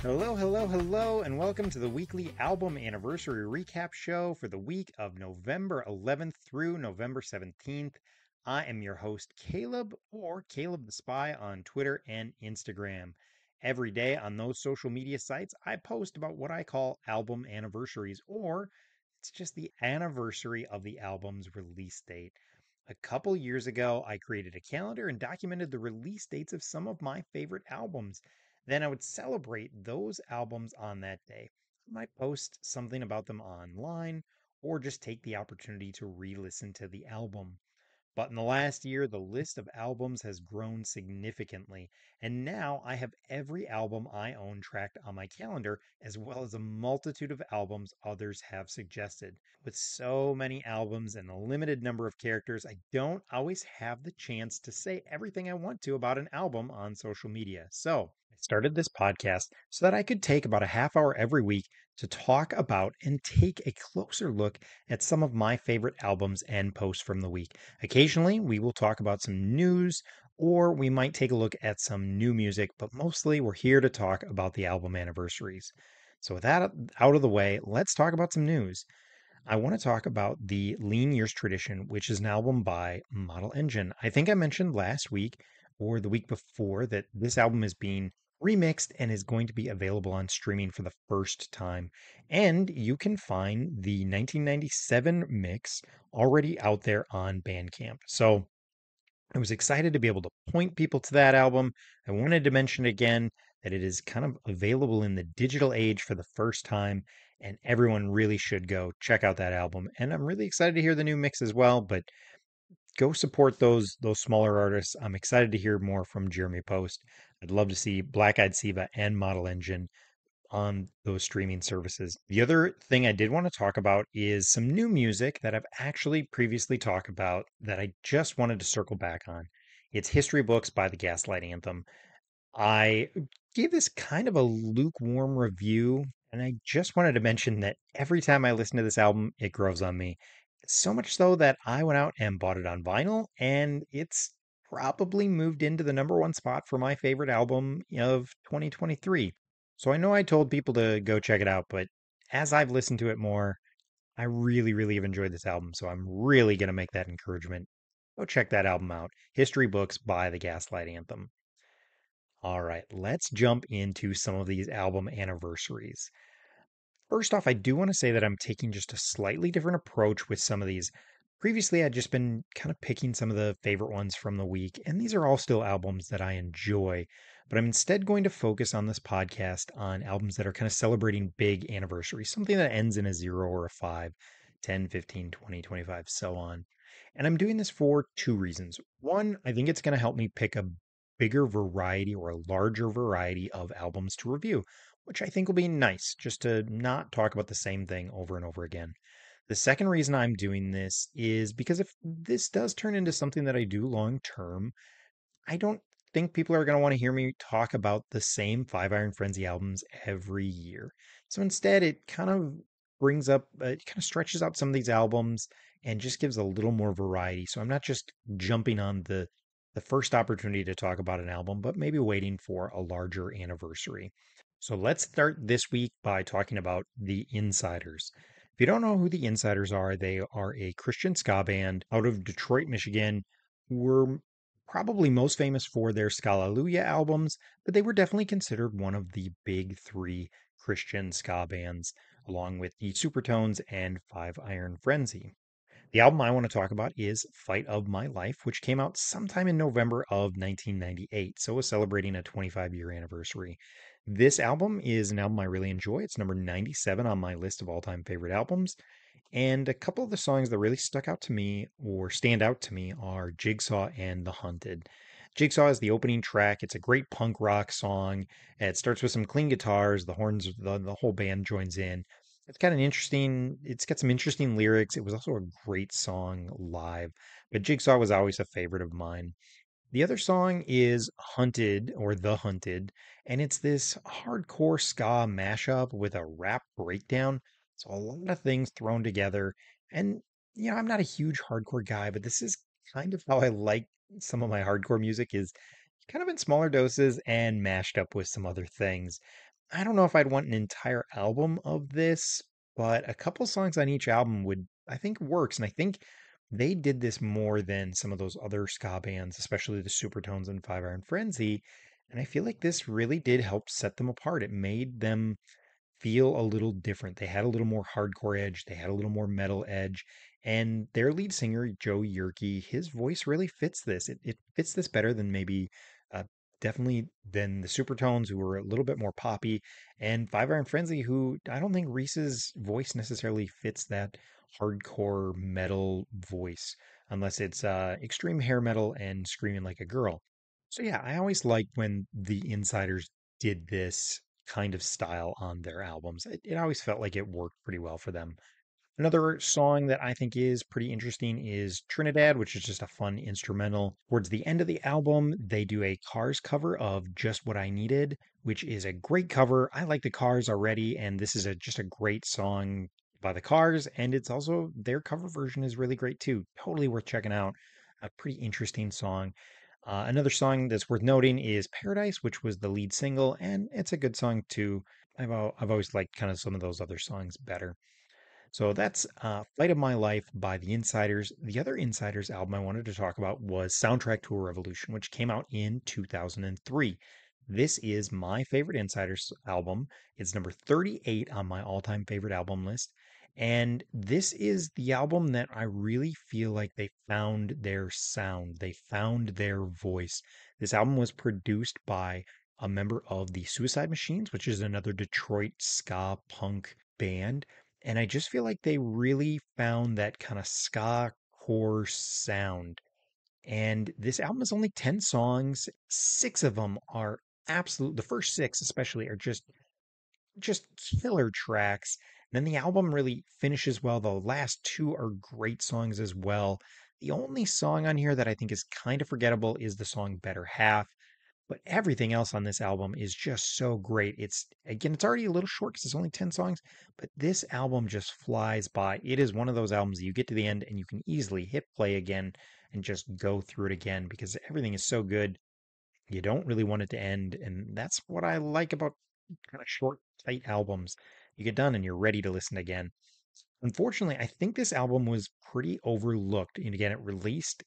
Hello, hello, hello, and welcome to the weekly album anniversary recap show for the week of November 11th through November 17th. I am your host, Caleb, or Caleb the Spy on Twitter and Instagram. Every day on those social media sites, I post about what I call album anniversaries, or it's just the anniversary of the album's release date. A couple years ago, I created a calendar and documented the release dates of some of my favorite albums. Then I would celebrate those albums on that day. I might post something about them online or just take the opportunity to re listen to the album. But in the last year, the list of albums has grown significantly, and now I have every album I own tracked on my calendar, as well as a multitude of albums others have suggested. With so many albums and a limited number of characters, I don't always have the chance to say everything I want to about an album on social media. So I started this podcast so that I could take about a half hour every week to talk about and take a closer look at some of my favorite albums and posts from the week. Occasionally, we will talk about some news or we might take a look at some new music, but mostly we're here to talk about the album anniversaries. So, with that out of the way, let's talk about some news. I want to talk about the Lean Years Tradition, which is an album by Model Engine. I think I mentioned last week or the week before that this album is being remixed and is going to be available on streaming for the first time. And you can find the 1997 mix already out there on Bandcamp. So I was excited to be able to point people to that album. I wanted to mention again that it is kind of available in the digital age for the first time, and everyone really should go check out that album. And I'm really excited to hear the new mix as well, but go support those smaller artists. I'm excited to hear more from Jeremy Post. I'd love to see Black Eyed Siva and Model Engine on those streaming services. The other thing I did want to talk about is some new music that I've actually previously talked about that I just wanted to circle back on. It's History Books by the Gaslight Anthem. I gave this kind of a lukewarm review, and I just wanted to mention that every time I listen to this album, it grows on me. So much so that I went out and bought it on vinyl, and it's probably moved into the number one spot for my favorite album of 2023. So I know I told people to go check it out, but as I've listened to it more, I really, really have enjoyed this album. So I'm really going to make that encouragement. Go check that album out. History Books by the Gaslight Anthem. All right, let's jump into some of these album anniversaries. First off, I do want to say that I'm taking just a slightly different approach with some of these. Previously, I'd just been kind of picking some of the favorite ones from the week, and these are all still albums that I enjoy. But I'm instead going to focus on this podcast on albums that are kind of celebrating big anniversaries, something that ends in a 0 or a 5, 10, 15, 20, 25, so on. And I'm doing this for two reasons. One, I think it's going to help me pick a bigger variety or a larger variety of albums to review, which I think will be nice just to not talk about the same thing over and over again. The second reason I'm doing this is because if this does turn into something that I do long term, I don't think people are going to want to hear me talk about the same Five Iron Frenzy albums every year. So instead, it kind of it kind of stretches out some of these albums and just gives a little more variety. So I'm not just jumping on the first opportunity to talk about an album, but maybe waiting for a larger anniversary. So let's start this week by talking about the Insyderz. If you don't know who the Insyderz are, they are a Christian ska band out of Detroit, Michigan, who were probably most famous for their Scalaluya albums, but they were definitely considered one of the big three Christian ska bands, along with the Supertones and Five Iron Frenzy. The album I want to talk about is Fight of My Life, which came out sometime in November of 1998, so was celebrating a 25-year anniversary. This album is an album I really enjoy. It's number 97 on my list of all-time favorite albums. And a couple of the songs that really stuck out to me or stand out to me are Jigsaw and The Hunted. Jigsaw is the opening track. It's a great punk rock song. It starts with some clean guitars, the horns, the whole band joins in. It's got some interesting lyrics. It was also a great song live, but Jigsaw was always a favorite of mine. The other song is Hunted or The Hunted, and it's this hardcore ska mashup with a rap breakdown. So a lot of things thrown together. And, I'm not a huge hardcore guy, but this is kind of how I like some of my hardcore music is kind of in smaller doses and mashed up with some other things. I don't know if I'd want an entire album of this, but a couple songs on each album would, I think, works. And I think they did this more than some of those other ska bands, especially the Supertones and Five Iron Frenzy. And I feel like this really did help set them apart. It made them feel a little different. They had a little more hardcore edge, they had a little more metal edge, and their lead singer, Joe Yerke, his voice really fits this. It fits this better than maybe uh, definitely than the Supertones, who were a little bit more poppy, and Five Iron Frenzy, who I don't think Reese's voice necessarily fits that hardcore metal voice unless it's extreme hair metal and screaming like a girl. So yeah, I always liked when the Insiders did this kind of style on their albums. It always felt like it worked pretty well for them. Another song that I think is pretty interesting is Trinidad, which is just a fun instrumental. Towards the end of the album, they do a Cars cover of Just What I Needed, which is a great cover. I like the Cars already, and this is just a great song by the Cars, and it's also their cover version is really great too. Totally worth checking out. A pretty interesting song. Another song that's worth noting is Paradise, which was the lead single, and it's a good song too. I've always liked kind of some of those other songs better. So that's Flight of My Life by the Insiders. The other Insiders album I wanted to talk about was Soundtrack to a Revolution, which came out in 2003. This is my favorite Insiders album. It's number 38 on my all time favorite album list. And this is the album that I really feel like they found their sound, they found their voice. This album was produced by a member of the Suicide Machines, which is another Detroit ska punk band, and I just feel like they really found that kind of ska core sound. And this album is only 10 songs. Six of them are the first six especially are just killer tracks. And then the album really finishes well. The last two are great songs as well. The only song on here that I think is kind of forgettable is the song Better Half, but everything else on this album is just so great. It's already a little short because it's only 10 songs, but this album just flies by. It is one of those albums that you get to the end and you can easily hit play again and just go through it again because everything is so good. You don't really want it to end. And that's what I like about kind of short, tight albums. You get done and you're ready to listen again. Unfortunately, I think this album was pretty overlooked. And again, it released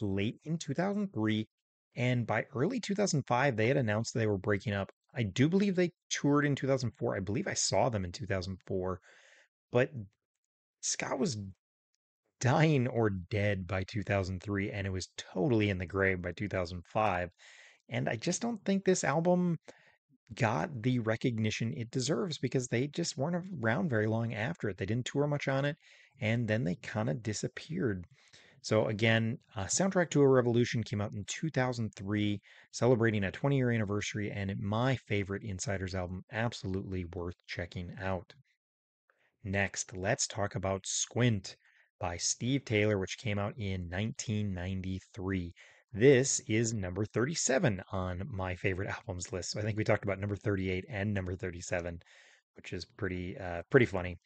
late in 2003, and by early 2005 they had announced they were breaking up. I do believe they toured in 2004. I believe I saw them in 2004, but Scott was dying or dead by 2003 and it was totally in the grave by 2005. And I just don't think this album got the recognition it deserves because they just weren't around very long after it. They didn't tour much on it, and then they kind of disappeared. So again, Soundtrack to a Revolution came out in 2003, celebrating a 20-year anniversary, and my favorite Insiders album, absolutely worth checking out. Next, let's talk about Squint by Steve Taylor, which came out in 1993. This is number 37 on my favorite albums list. So I think we talked about number 38 and number 37, which is pretty funny.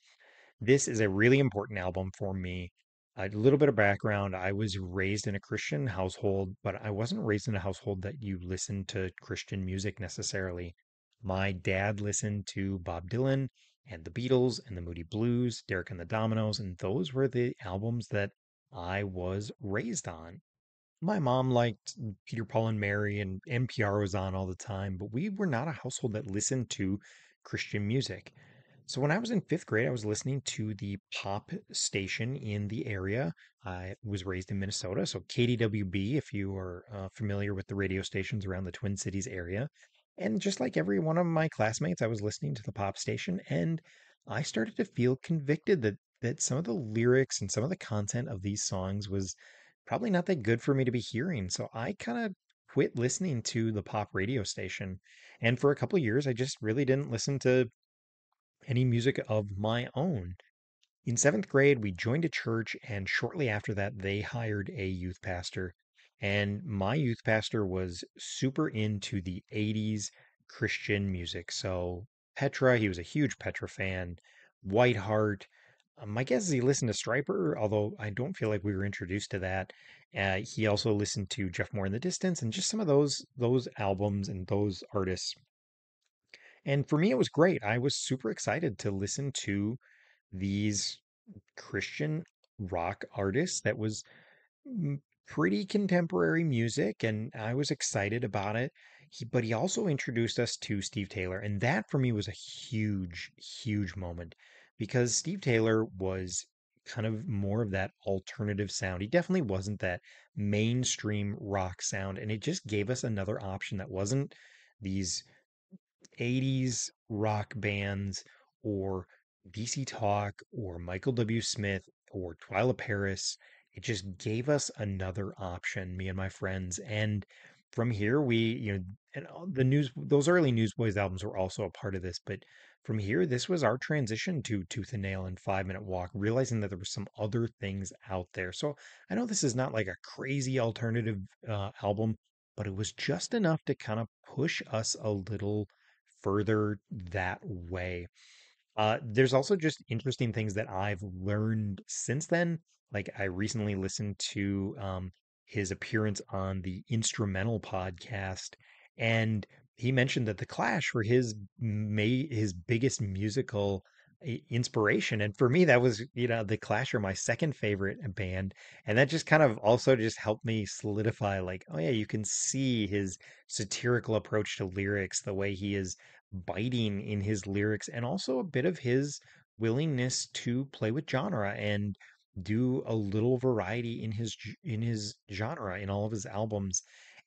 This is a really important album for me. A little bit of background. I was raised in a Christian household, but I wasn't raised in a household that you listened to Christian music necessarily. My dad listened to Bob Dylan and the Beatles and the Moody Blues, Derek and the Dominoes, and those were the albums that I was raised on. My mom liked Peter, Paul, and Mary, and NPR was on all the time, but we were not a household that listened to Christian music. So when I was in fifth grade, I was listening to the pop station in the area. I was raised in Minnesota, so KDWB, if you are familiar with the radio stations around the Twin Cities area. And just like every one of my classmates, I was listening to the pop station, and I started to feel convicted that some of the lyrics and some of the content of these songs was probably not that good for me to be hearing. So I kind of quit listening to the pop radio station. And for a couple of years, I just really didn't listen to any music of my own. In seventh grade, we joined a church, and shortly after that, they hired a youth pastor. And my youth pastor was super into the 80s Christian music. So, Petra, he was a huge Petra fan, Whiteheart. My guess is he listened to Stryper, although I don't feel like we were introduced to that. He also listened to Jeff Moore in the Distance and just some of those albums and those artists. And for me, it was great. I was super excited to listen to these Christian rock artists that was pretty contemporary music, and I was excited about it. But he also introduced us to Steve Taylor, and that for me was a huge, huge moment because Steve Taylor was kind of more of that alternative sound. He definitely wasn't that mainstream rock sound, and it just gave us another option that wasn't these 80s rock bands or DC Talk or Michael W. Smith or Twyla Paris. It just gave us another option, me and my friends. And from here, and the news, those early Newsboys albums were also a part of this. But from here, this was our transition to Tooth and Nail and 5 Minute Walk, realizing that there were some other things out there. So I know this is not like a crazy alternative album, but it was just enough to kind of push us a little further that way. There's also just interesting things that I've learned since then. Like I recently listened to his appearance on the Instrumental podcast, and he mentioned that the Clash were his biggest musical inspiration. And for me, that was, the Clash are my second favorite band, and that just kind of also just helped me solidify, like, oh yeah, you can see his satirical approach to lyrics, the way he is biting in his lyrics, and also a bit of his willingness to play with genre and do a little variety in his genre in all of his albums,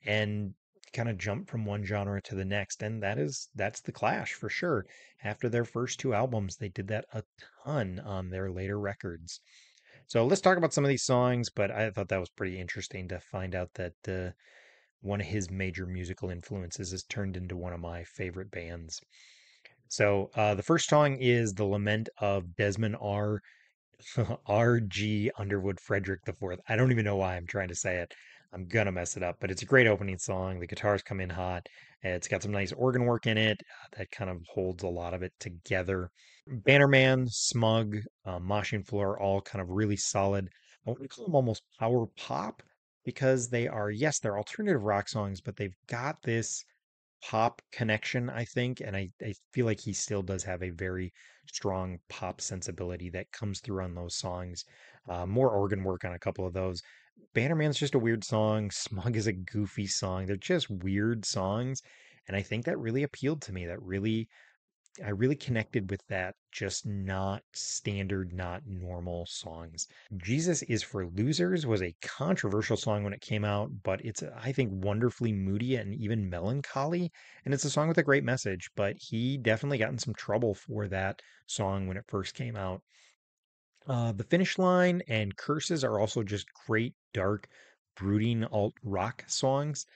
and kind of jump from one genre to the next. And that's the Clash for sure. After their first two albums, they did that a ton on their later records. So let's talk about some of these songs, but I thought that was pretty interesting to find out that one of his major musical influences has turned into one of my favorite bands. So the first song is The Lament of Desmond R.G. Underwood Frederick the Fourth. I don't even know why I'm trying to say it. I'm gonna mess it up, but it's a great opening song. The guitars come in hot. It's got some nice organ work in it that kind of holds a lot of it together. Bannerman, Smug, Moshing Floor, all kind of really solid. I want to call them almost power pop because they are, yes, they're alternative rock songs, but they've got this pop connection, I think. And I feel like he still does have a very strong pop sensibility that comes through on those songs. More organ work on a couple of those. Bannerman's just a weird song. Smug is a goofy song. They're just weird songs. And I think that really appealed to me. I really connected with that, just not standard, not normal songs. Jesus is for Losers was a controversial song when it came out, but it's, I think, wonderfully moody and even melancholy. And it's a song with a great message, but he definitely got in some trouble for that song when it first came out. The Finish Line and Curses are also just great, dark, brooding alt rock songs.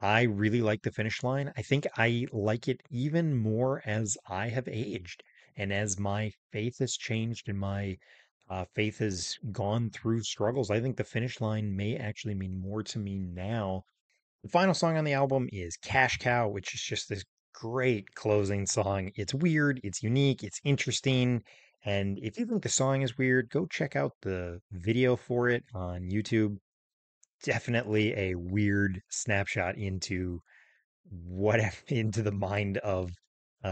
I really like The Finish Line. I think I like it even more as I have aged and as my faith has changed and my faith has gone through struggles. I think The Finish Line may actually mean more to me now. The final song on the album is Cash Cow, which is just this great closing song. It's weird, it's unique, it's interesting. And if you think the song is weird, go check out the video for it on YouTube. Definitely a weird snapshot into what into the mind of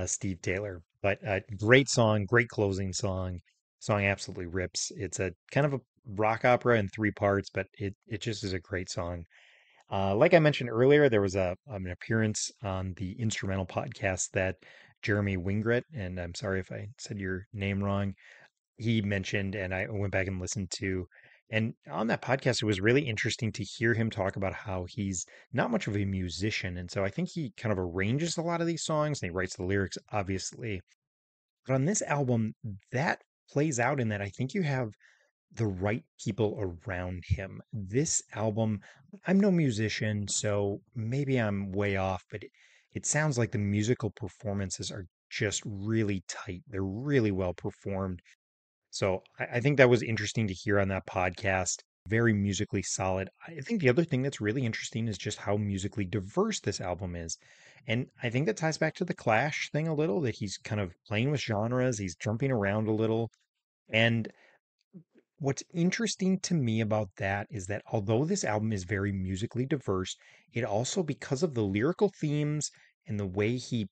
Steve Taylor. But great song, great closing song. Song absolutely rips. It's a kind of a rock opera in three parts, but it just is a great song. Like I mentioned earlier, there was an appearance on the instrumental podcast that Jeremy Wingret, and I'm sorry if I said your name wrong, he mentioned, and I went back and listened to. And on that podcast, it was really interesting to hear him talk about how he's not much of a musician. And so I think he kind of arranges a lot of these songs and he writes the lyrics, obviously. But on this album, that plays out in that I think you have the right people around him. This album, I'm no musician, so maybe I'm way off, but it sounds like the musical performances are just really tight. They're really well performed. So I think that was interesting to hear on that podcast. Very musically solid. I think the other thing that's really interesting is just how musically diverse this album is. And I think that ties back to the Clash thing a little, that he's kind of playing with genres, he's jumping around a little. And what's interesting to me about that is that although this album is very musically diverse, it also, because of the lyrical themes and the way he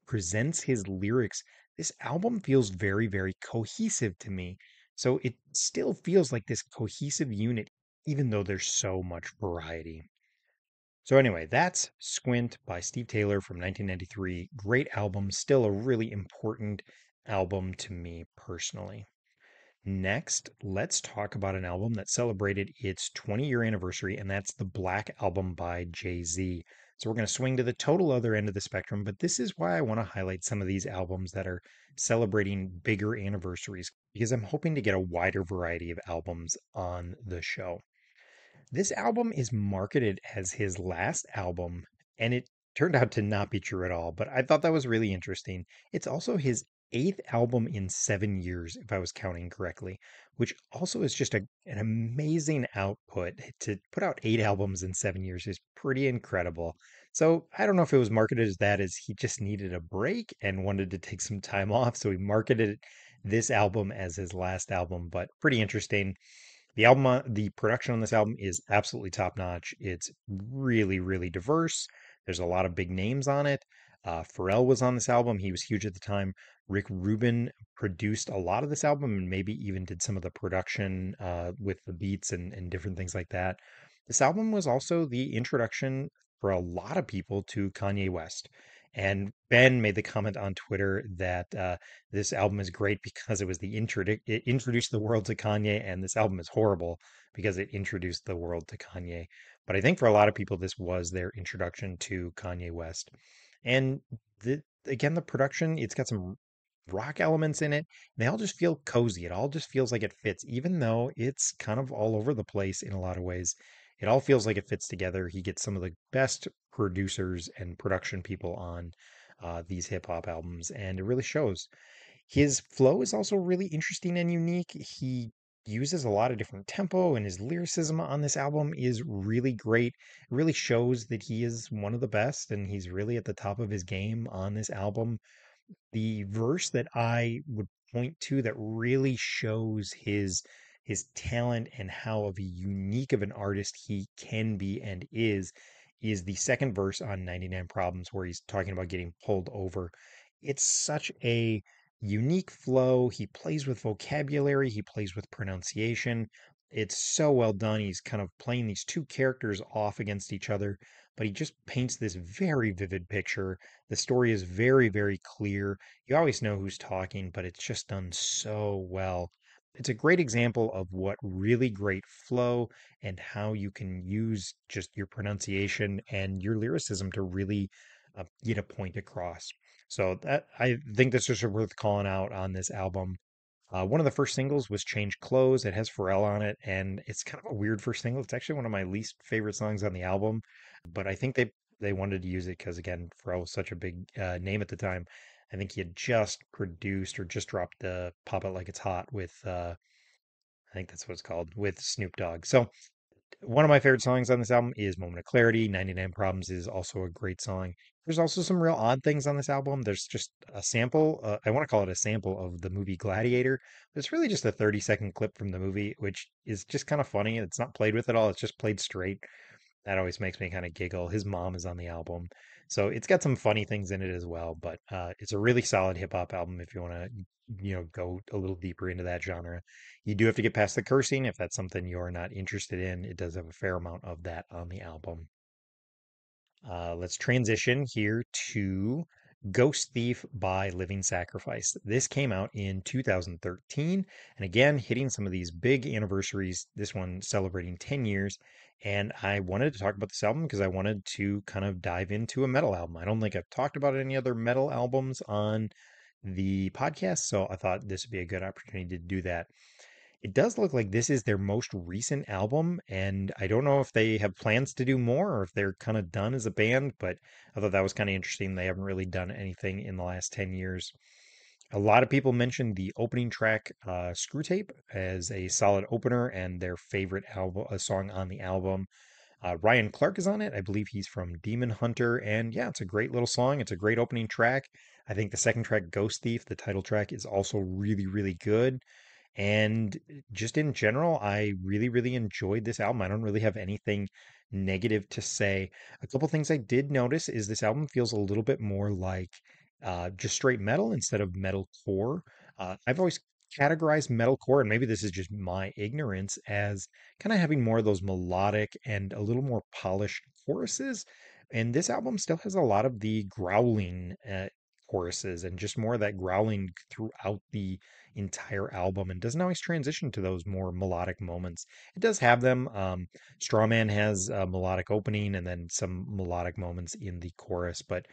presents his lyrics, this album feels very, very cohesive to me. So it still feels like this cohesive unit, even though there's so much variety. So anyway, that's Squint by Steve Taylor from 1993. Great album, still a really important album to me personally. Next, let's talk about an album that celebrated its 20-year anniversary, and that's the Black Album by Jay-Z. So we're going to swing to the total other end of the spectrum, but this is why I want to highlight some of these albums that are celebrating bigger anniversaries, because I'm hoping to get a wider variety of albums on the show. This album is marketed as his last album, and it turned out to not be true at all, but I thought that was really interesting. It's also his eighth album in 7 years, if I was counting correctly, which also is just an amazing output. To put out 8 albums in 7 years is pretty incredible. So I don't know if it was marketed as that, as he just needed a break and wanted to take some time off. So he marketed this album as his last album, but pretty interesting. The production on this album is absolutely top notch. It's really, really diverse. There's a lot of big names on it. Pharrell was on this album. He was huge at the time. Rick Rubin produced a lot of this album and maybe even did some of the production with the beats and different things like that. This album was also the introduction for a lot of people to Kanye West. And Ben made the comment on Twitter that this album is great because it introduced the world to Kanye, and this album is horrible because it introduced the world to Kanye. But I think for a lot of people, this was their introduction to Kanye West. And again, the production, it's got some rock elements in it. They all just feel cozy. It all just feels like it fits, even though it's kind of all over the place in a lot of ways. It all feels like it fits together. He gets some of the best producers and production people on these hip hop albums, and it really shows. His flow is also really interesting and unique. He uses a lot of different tempo, and his lyricism on this album is really great. It really shows that he is one of the best, and he's really at the top of his game on this album. The verse that I would point to that really shows his talent and how of a unique of an artist he can be and is the second verse on 99 Problems, where he's talking about getting pulled over. It's such a unique flow. He plays with vocabulary, he plays with pronunciation. It's so well done. He's kind of playing these two characters off against each other, but he just paints this very vivid picture. The story is very, very clear. You always know who's talking, but it's just done so well. It's a great example of what really great flow and how you can use just your pronunciation and your lyricism to really get a point across. So that I think that's just worth calling out on this album. One of the first singles was Change Clothes. It has Pharrell on it, and it's kind of a weird first single. It's actually one of my least favorite songs on the album, but I think they wanted to use it because, again, Pharrell was such a big name at the time. I think he had just produced or just dropped the Pop It Like It's Hot with, I think that's what it's called, with Snoop Dogg. So one of my favorite songs on this album is Moment of Clarity. 99 Problems is also a great song. There's also some real odd things on this album. There's just a sample, I want to call it a sample of the movie Gladiator. But it's really just a 30-second clip from the movie, which is just kind of funny. It's not played with at all, it's just played straight. That always makes me kind of giggle. His mom is on the album. So it's got some funny things in it as well, but it's a really solid hip hop album if you want to, go a little deeper into that genre. You do have to get past the cursing if that's something you're not interested in. It does have a fair amount of that on the album. Let's transition here to Ghost Thief by Living Sacrifice. This came out in 2013, and again, hitting some of these big anniversaries. This one celebrating 10 years. And I wanted to talk about this album because I wanted to kind of dive into a metal album. I don't think I've talked about any other metal albums on the podcast, so I thought this would be a good opportunity to do that. It does look like this is their most recent album, and I don't know if they have plans to do more or if they're kind of done as a band, but I thought that was kind of interesting. They haven't really done anything in the last 10 years. A lot of people mentioned the opening track, Screw Tape, as a solid opener and their favorite album, a song on the album. Ryan Clark is on it. I believe he's from Demon Hunter, and yeah, it's a great little song. It's a great opening track. I think the second track, Ghost Thief, the title track, is also really, really good. And just in general, I really, really enjoyed this album. I don't really have anything negative to say. A couple things I did notice is this album feels a little bit more like just straight metal instead of metalcore. I've always categorized metalcore, and maybe this is just my ignorance, as kind of having more of those melodic and a little more polished choruses. And this album still has a lot of the growling choruses and just more of that growling throughout the entire album, and doesn't always transition to those more melodic moments. It does have them. Strawman has a melodic opening and then some melodic moments in the chorus, but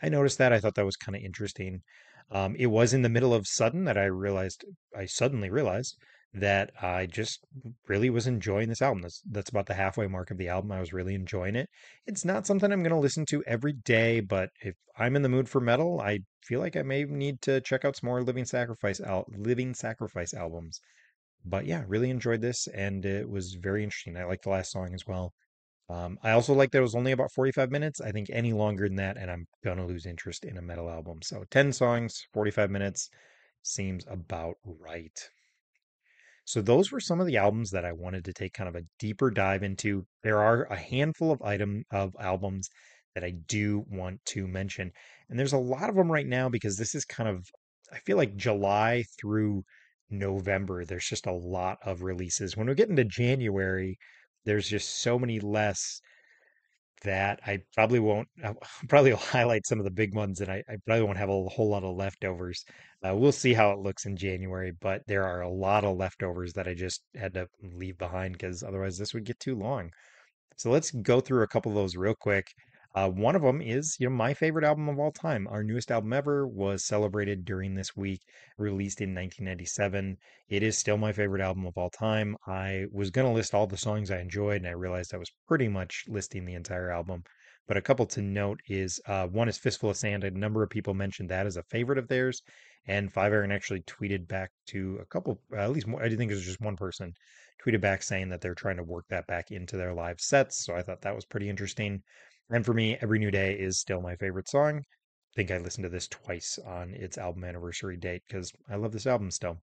I noticed that. I thought that was kind of interesting. It was in the middle of sudden that I suddenly realized that I just really was enjoying this album. That's about the halfway mark of the album. I was really enjoying it. It's not something I'm going to listen to every day, but if I'm in the mood for metal, I feel like I may need to check out some more Living Sacrifice albums. But yeah, really enjoyed this, and it was very interesting. I like the last song as well. I also like that it was only about 45 minutes. I think any longer than that, and I'm gonna lose interest in a metal album. So 10 songs, 45 minutes seems about right. So those were some of the albums that I wanted to take kind of a deeper dive into. There are a handful of albums that I do want to mention. And there's a lot of them right now because this is kind of, I feel like July through November, there's just a lot of releases. When we get into January, there's just so many less that I probably won't. I'll probably will highlight some of the big ones, and I probably won't have a whole lot of leftovers. We'll see how it looks in January, but there are a lot of leftovers that I just had to leave behind because otherwise this would get too long. So let's go through a couple of those real quick. One of them is, my favorite album of all time. Our newest album ever was celebrated during this week, released in 1997. It is still my favorite album of all time. I was going to list all the songs I enjoyed, and I realized I was pretty much listing the entire album. But a couple to note is one is Fistful of Sand. A number of people mentioned that as a favorite of theirs. And Five Iron actually tweeted back to a couple, at least more, I think it was just one person tweeted back saying that they're trying to work that back into their live sets. So I thought that was pretty interesting. And for me, Every New Day is still my favorite song. I think I listened to this twice on its album anniversary date because I love this album still.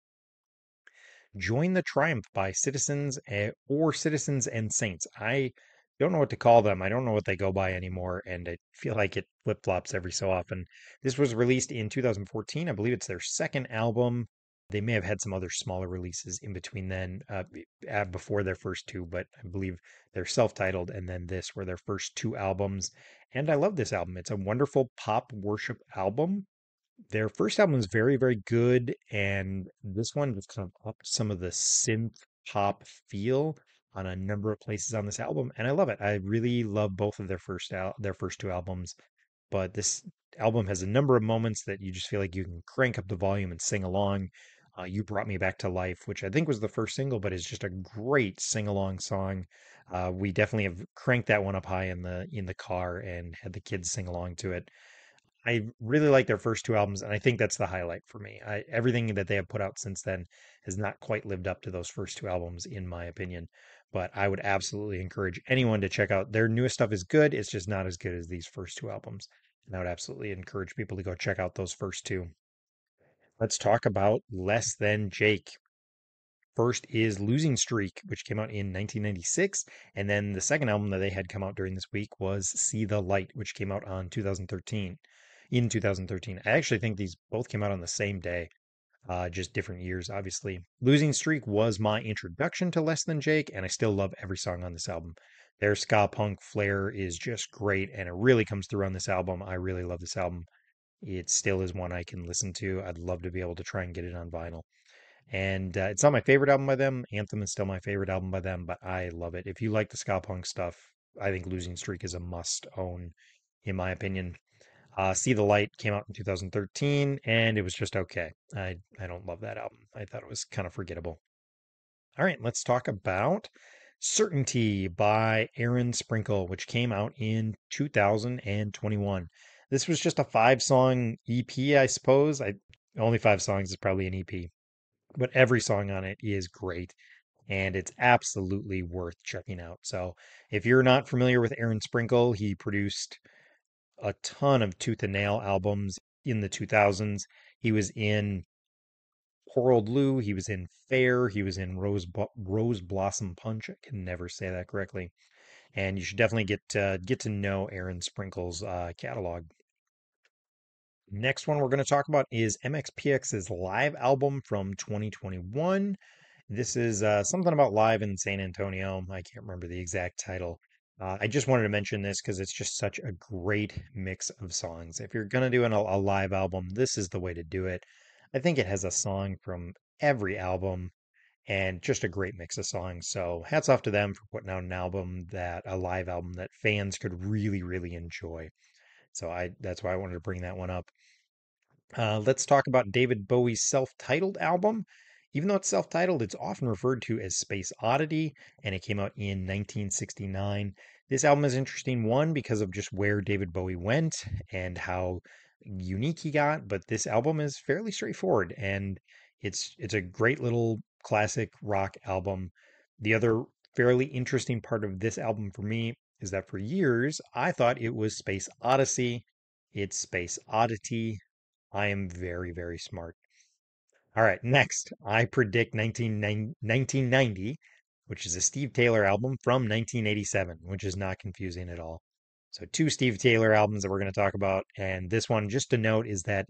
Join the Triumph by Citizens and Saints. I don't know what to call them. I don't know what they go by anymore, and I feel like it flip-flops every so often. This was released in 2014. I believe it's their second album. They may have had some other smaller releases in between then, before their first two, but I believe they're self-titled, and then this were their first two albums. And I love this album. It's a wonderful pop worship album. Their first album was very, very good, and this one just kind of upped some of the synth pop feel on a number of places on this album, and I love it. I really love both of their first two albums, but this album has a number of moments that you just feel like you can crank up the volume and sing along. You Brought Me Back to Life, which I think was the first single, but is just a great sing along song. We definitely have cranked that one up high in the car and had the kids sing along to it. I really like their first two albums, and I think that's the highlight for me. Everything that they have put out since then has not quite lived up to those first two albums, in my opinion. But I would absolutely encourage anyone to check out their newest stuff is good. It's just not as good as these first two albums. And I would absolutely encourage people to go check out those first two. Let's talk about Less Than Jake. First is Losing Streak, which came out in 1996. And then the second album that they had come out during this week was See the Light, which came out on 2013. In 2013. I actually think these both came out on the same day, just different years, obviously. Losing Streak was my introduction to Less Than Jake, and I still love every song on this album. Their ska punk flair is just great, and it really comes through on this album. I really love this album. It still is one I can listen to. I'd love to be able to try and get it on vinyl. And it's not my favorite album by them. Anthem is still my favorite album by them, but I love it. If you like the ska punk stuff, I think Losing Streak is a must own, in my opinion. See the Light came out in 2013, and it was just okay. I don't love that album. I thought it was kind of forgettable. All right, let's talk about Certainty by Aaron Sprinkle, which came out in 2021. This was just a five-song EP, I suppose. Only five songs is probably an EP, but every song on it is great, and it's absolutely worth checking out. So if you're not familiar with Aaron Sprinkle, he produced a ton of Tooth and Nail albums in the 2000s. He was in Poor Old Lou, he was in Fair, he was in Rose Blossom Punch. I can never say that correctly. And you should definitely get to know Aaron Sprinkle's catalog. Next one we're going to talk about is MXPX's live album from 2021. This is something about live in San Antonio. I can't remember the exact title. I just wanted to mention this because it's just such a great mix of songs. If you're going to do a live album, this is the way to do it. I think it has a song from every album and just a great mix of songs. So hats off to them for putting out a live album that fans could really, really enjoy. So that's why I wanted to bring that one up. Let's talk about David Bowie's self-titled album. Even though it's self-titled, it's often referred to as Space Oddity, and it came out in 1969. This album is interesting, one, because of just where David Bowie went and how unique he got, but this album is fairly straightforward, and it's a great little classic rock album. The other fairly interesting part of this album for me is that for years I thought it was Space Odyssey. It's Space Oddity. I am very, very smart. All right, next, I predict 1990, which is a Steve Taylor album from 1987, which is not confusing at all. So two Steve Taylor albums that we're going to talk about, and this one, just to note, is that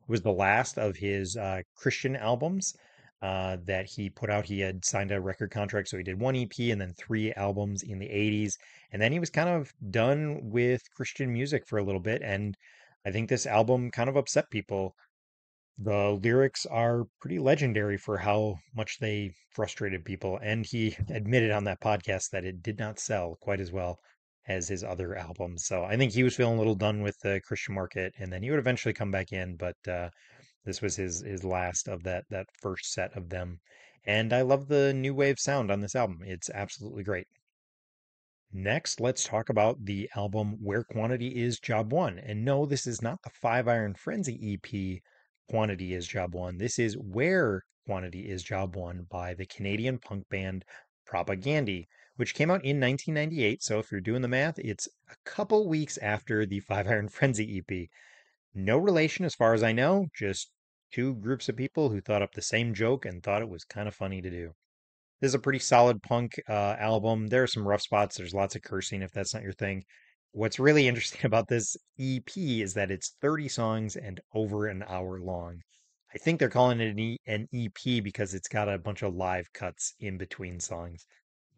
was the last of his Christian albums that he put out. He had signed a record contract, so he did one EP and then three albums in the 80s, and then he was kind of done with Christian music for a little bit, and I think this album kind of upset people. The lyrics are pretty legendary for how much they frustrated people, and he admitted on that podcast that it did not sell quite as well as his other albums. So I think he was feeling a little done with the Christian market, and then he would eventually come back in, but this was his last of that first set of them. And I love the new wave sound on this album. It's absolutely great. Next, let's talk about the album Where Quantity Is Job One. And no, this is not the Five Iron Frenzy EP, Quantity Is Job One. This is Where Quantity Is Job One by the Canadian punk band Propagandy, which came out in 1998. So if you're doing the math, it's a couple weeks after the Five Iron Frenzy EP. No relation as far as I know, just two groups of people who thought up the same joke and thought it was kind of funny to do. This is a pretty solid punk album. There are some rough spots. There's lots of cursing if that's not your thing. What's really interesting about this EP is that it's 30 songs and over an hour long. I think they're calling it an EP because it's got a bunch of live cuts in between songs.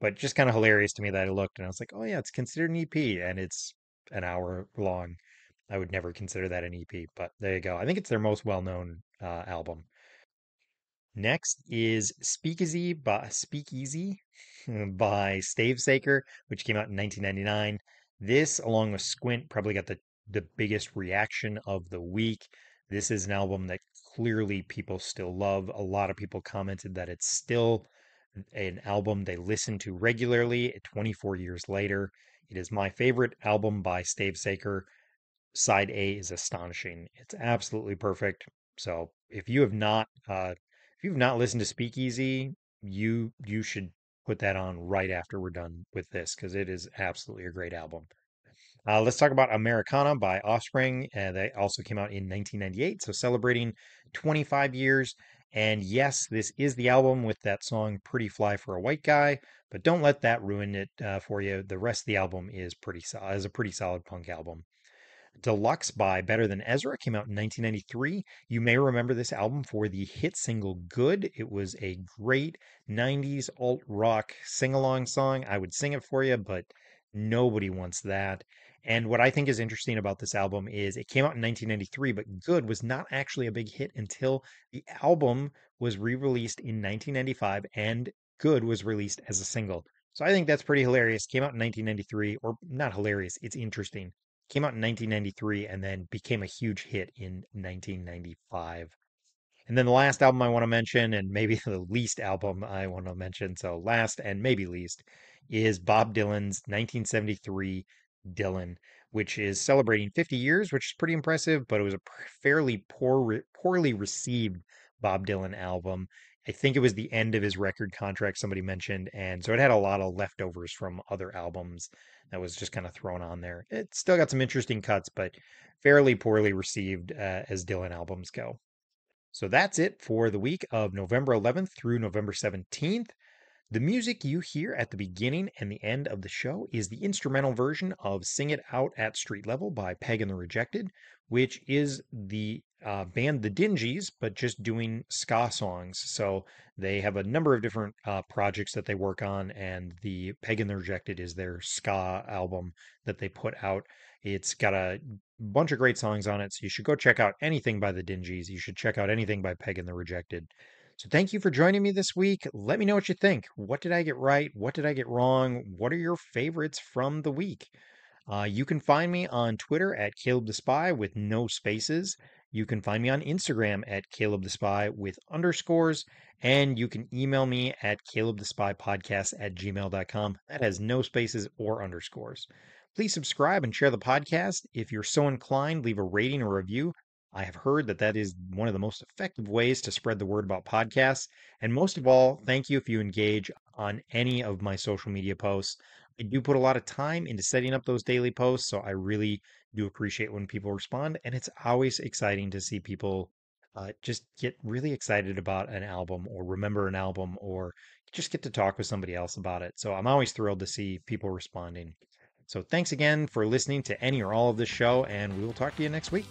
But just kind of hilarious to me that I looked and I was like, oh yeah, it's considered an EP and it's an hour long. I would never consider that an EP, but there you go. I think it's their most well-known album. Next is Speakeasy by Stavesacre, which came out in 1999. This, along with Squint, probably got the biggest reaction of the week. This is an album that clearly people still love. A lot of people commented that it's still an album they listen to regularly 24 years later. It is my favorite album by Stavesacre. Side A is astonishing. It's absolutely perfect. So if you've not listened to Speakeasy, you should put that on right after we're done with this because it is absolutely a great album. Let's talk about Americana by Offspring. They also came out in 1998, so celebrating 25 years. And yes, this is the album with that song "Pretty Fly for a White Guy," but don't let that ruin it for you. The rest of the album is is a pretty solid punk album. Deluxe by Better Than Ezra came out in 1993. You may remember this album for the hit single Good. It was a great 90s alt rock sing along song. I would sing it for you, but nobody wants that. And what I think is interesting about this album is it came out in 1993, but Good was not actually a big hit until the album was re released in 1995 and Good was released as a single. So I think that's pretty hilarious. Came out in 1993, or not hilarious, it's interesting. Came out in 1993 and then became a huge hit in 1995. And then the last album I want to mention, and maybe the least album I want to mention, so last and maybe least, is Bob Dylan's 1973 Dylan, which is celebrating 50 years, which is pretty impressive, but it was a fairly poorly received Bob Dylan album. I think it was the end of his record contract, somebody mentioned, and so it had a lot of leftovers from other albums that was just kind of thrown on there. It still got some interesting cuts, but fairly poorly received as Dylan albums go. So that's it for the week of November 11th through November 17th. The music you hear at the beginning and the end of the show is the instrumental version of Sing It Out at Street Level by Peg and the Rejected, which is the band The Dingees, but just doing ska songs. So they have a number of different projects that they work on, and the Peg and the Rejected is their ska album that they put out. It's got a bunch of great songs on it, so you should go check out anything by The Dingees. You should check out anything by Peg and the Rejected. So thank you for joining me this week. Let me know what you think. What did I get right? What did I get wrong? What are your favorites from the week? You can find me on Twitter at Caleb the Spy with no spaces. You can find me on Instagram at Caleb the Spy with underscores. And you can email me at calebthespypodcast at gmail.com. That has no spaces or underscores. Please subscribe and share the podcast. If you're so inclined, leave a rating or review. I have heard that that is one of the most effective ways to spread the word about podcasts. And most of all, thank you if you engage on any of my social media posts. I do put a lot of time into setting up those daily posts, so I really do appreciate when people respond. And it's always exciting to see people just get really excited about an album or remember an album or just get to talk with somebody else about it. So I'm always thrilled to see people responding. So thanks again for listening to any or all of this show, and we will talk to you next week.